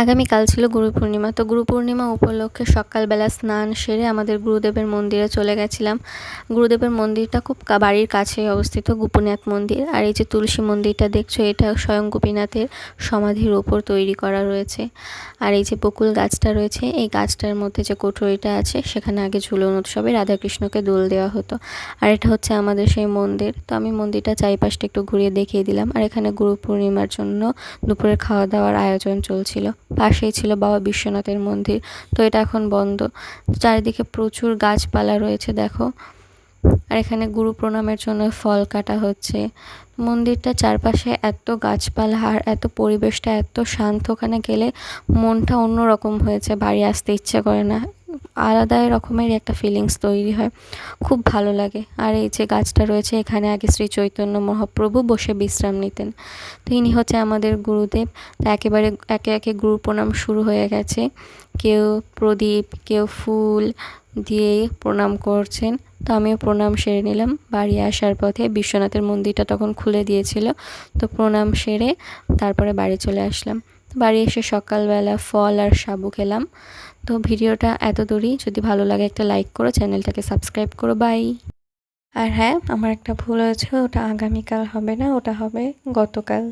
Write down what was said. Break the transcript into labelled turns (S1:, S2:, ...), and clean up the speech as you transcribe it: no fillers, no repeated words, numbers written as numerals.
S1: আগামীকাল ছিল গুরু পূর্ণিমা। তো গুরু পূর্ণিমা উপলক্ষে সকালবেলা স্নান সেরে আমাদের গুরুদেবের মন্দিরে চলে গেছিলাম। গুরুদেবের মন্দিরটা খুব বাড়ির কাছেই অবস্থিত, গোপীনাথ মন্দির। আর এই যে তুলসী মন্দিরটা দেখছো, এটা স্বয়ং গোপীনাথের সমাধির ওপর তৈরি করা রয়েছে। আর এই যে বকুল গাছটা রয়েছে, এই গাছটার মধ্যে যে কোঠরিটা আছে, সেখানে আগে ঝুলন উৎসবে রাধাকৃষ্ণকে দোল দেওয়া হতো। আর এটা হচ্ছে আমাদের সেই মন্দির। তো আমি মন্দিরটা চারিপাশটা একটু ঘুরিয়ে দেখিয়ে দিলাম। আর এখানে গুরু পূর্ণিমার জন্য দুপুরের খাওয়া দাওয়ার আয়োজন চলছিল। পাশেই ছিল বাবা বিশ্বনাথের মন্দির, তো এটা এখন বন্ধ। চারিদিকে প্রচুর গাছপালা রয়েছে দেখো। আর এখানে গুরু প্রণামের জন্য ফল কাটা হচ্ছে। মন্দিরটা চারপাশে এত গাছপালা আর এত পরিবেশটা এত শান্ত, ওখানে গেলে মনটা অন্যরকম হয়েছে, বাড়ি আসতে ইচ্ছে করে না। আলাদা রকমের একটা ফিলিংস তৈরি হয়, খুব ভালো লাগে। আর এই যে গাছটা রয়েছে, এখানে আগে শ্রী চৈতন্য মহাপ্রভু বসে বিশ্রাম নিতেন। তো ইনি হচ্ছে আমাদের গুরুদেব। তো একেবারে একে একে গুরু প্রণাম শুরু হয়ে গেছে। কেউ প্রদীপ, কেউ ফুল দিয়ে প্রণাম করছেন। তো আমিও প্রণাম সেরে নিলাম। বাড়ি আসার পথে বিশ্বনাথের মন্দিরটা তখন খুলে দিয়েছিল, তো প্রণাম সেরে তারপরে বাড়ি চলে আসলাম। বাড়ি এসে সকালবেলা ফল আর সাবু খেলাম। তো ভিডিওটা এত দূরই। যদি ভালো লাগে একটা লাইক করো, চ্যানেলটাকে সাবস্ক্রাইব করো। বাই। আর হ্যাঁ, আমার একটা ভুল হয়েছে, ওটা আগামীকাল হবে না, ওটা হবে গতকাল।